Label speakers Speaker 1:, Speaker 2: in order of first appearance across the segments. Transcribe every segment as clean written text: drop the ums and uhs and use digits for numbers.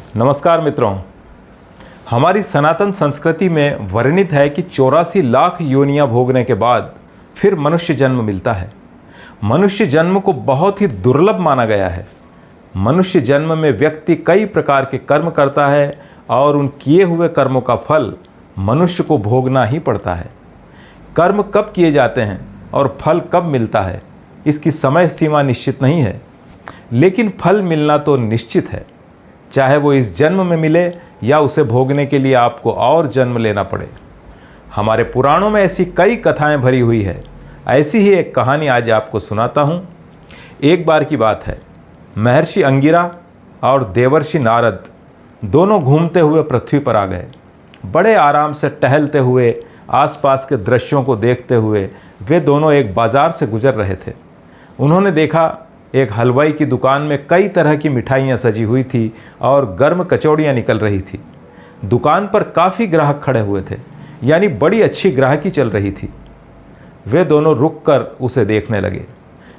Speaker 1: नमस्कार मित्रों, हमारी सनातन संस्कृति में वर्णित है कि 84 लाख योनियां भोगने के बाद फिर मनुष्य जन्म मिलता है। मनुष्य जन्म को बहुत ही दुर्लभ माना गया है। मनुष्य जन्म में व्यक्ति कई प्रकार के कर्म करता है और उन किए हुए कर्मों का फल मनुष्य को भोगना ही पड़ता है। कर्म कब किए जाते हैं और फल कब मिलता है, इसकी समय सीमा निश्चित नहीं है, लेकिन फल मिलना तो निश्चित है, चाहे वो इस जन्म में मिले या उसे भोगने के लिए आपको और जन्म लेना पड़े। हमारे पुराणों में ऐसी कई कथाएं भरी हुई है। ऐसी ही एक कहानी आज आपको सुनाता हूँ। एक बार की बात है, महर्षि अंगिरा और देवर्षि नारद दोनों घूमते हुए पृथ्वी पर आ गए। बड़े आराम से टहलते हुए, आसपास के दृश्यों को देखते हुए वे दोनों एक बाज़ार से गुजर रहे थे। उन्होंने देखा एक हलवाई की दुकान में कई तरह की मिठाइयाँ सजी हुई थी और गर्म कचौड़ियाँ निकल रही थी। दुकान पर काफ़ी ग्राहक खड़े हुए थे, यानी बड़ी अच्छी ग्राहकी चल रही थी। वे दोनों रुककर उसे देखने लगे।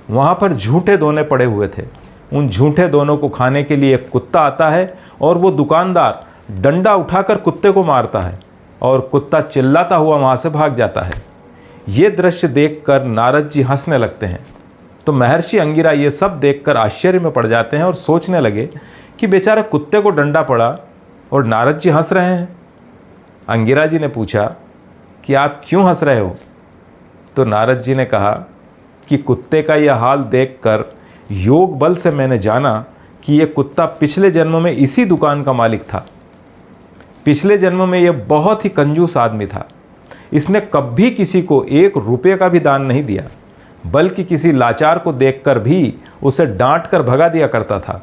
Speaker 1: वहाँ पर झूठे दोने पड़े हुए थे। उन झूठे दोनों को खाने के लिए एक कुत्ता आता है और वो दुकानदार डंडा उठाकर कुत्ते को मारता है और कुत्ता चिल्लाता हुआ वहाँ से भाग जाता है। ये दृश्य देखकर नारद जी हंसने लगते हैं। तो महर्षि अंगिरा ये सब देखकर आश्चर्य में पड़ जाते हैं और सोचने लगे कि बेचारा कुत्ते को डंडा पड़ा और नारद जी हंस रहे हैं। अंगिरा जी ने पूछा कि आप क्यों हंस रहे हो? तो नारद जी ने कहा कि कुत्ते का यह हाल देखकर योग बल से मैंने जाना कि यह कुत्ता पिछले जन्म में इसी दुकान का मालिक था। पिछले जन्म में यह बहुत ही कंजूस आदमी था। इसने कभी किसी को 1 रुपये का भी दान नहीं दिया, बल्कि किसी लाचार को देखकर भी उसे डांट कर भगा दिया करता था।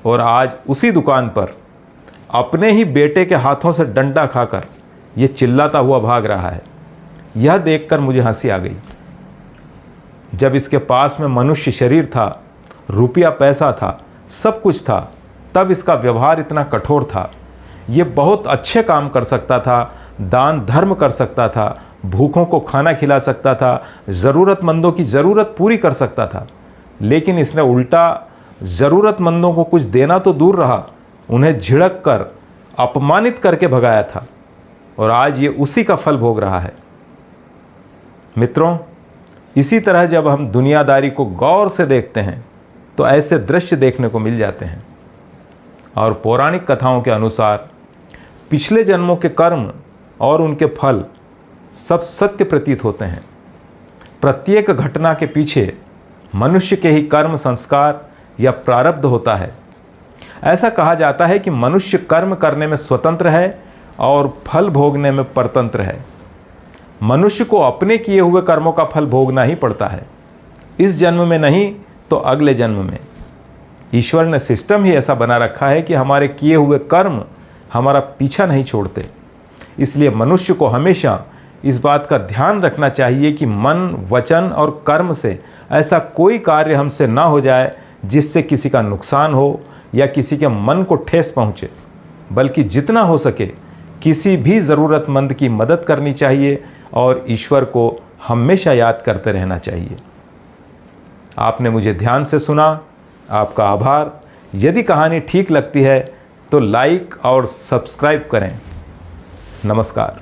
Speaker 1: और आज उसी दुकान पर अपने ही बेटे के हाथों से डंडा खाकर ये चिल्लाता हुआ भाग रहा है। यह देखकर मुझे हंसी आ गई। जब इसके पास में मनुष्य शरीर था, रुपया पैसा था, सब कुछ था, तब इसका व्यवहार इतना कठोर था। ये बहुत अच्छे काम कर सकता था, दान धर्म कर सकता था, भूखों को खाना खिला सकता था, ज़रूरतमंदों की ज़रूरत पूरी कर सकता था, लेकिन इसने उल्टा ज़रूरतमंदों को कुछ देना तो दूर रहा, उन्हें झिड़क कर अपमानित करके भगाया था। और आज ये उसी का फल भोग रहा है। मित्रों, इसी तरह जब हम दुनियादारी को गौर से देखते हैं तो ऐसे दृश्य देखने को मिल जाते हैं। और पौराणिक कथाओं के अनुसार पिछले जन्मों के कर्म और उनके फल सब सत्य प्रतीत होते हैं। प्रत्येक घटना के पीछे मनुष्य के ही कर्म, संस्कार या प्रारब्ध होता है। ऐसा कहा जाता है कि मनुष्य कर्म करने में स्वतंत्र है और फल भोगने में परतंत्र है। मनुष्य को अपने किए हुए कर्मों का फल भोगना ही पड़ता है, इस जन्म में नहीं तो अगले जन्म में। ईश्वर ने सिस्टम ही ऐसा बना रखा है कि हमारे किए हुए कर्म हमारा पीछा नहीं छोड़ते। इसलिए मनुष्य को हमेशा इस बात का ध्यान रखना चाहिए कि मन, वचन और कर्म से ऐसा कोई कार्य हमसे ना हो जाए जिससे किसी का नुकसान हो या किसी के मन को ठेस पहुँचे, बल्कि जितना हो सके किसी भी ज़रूरतमंद की मदद करनी चाहिए और ईश्वर को हमेशा याद करते रहना चाहिए। आपने मुझे ध्यान से सुना, आपका आभार। यदि कहानी ठीक लगती है तो लाइक और सब्सक्राइब करें। नमस्कार।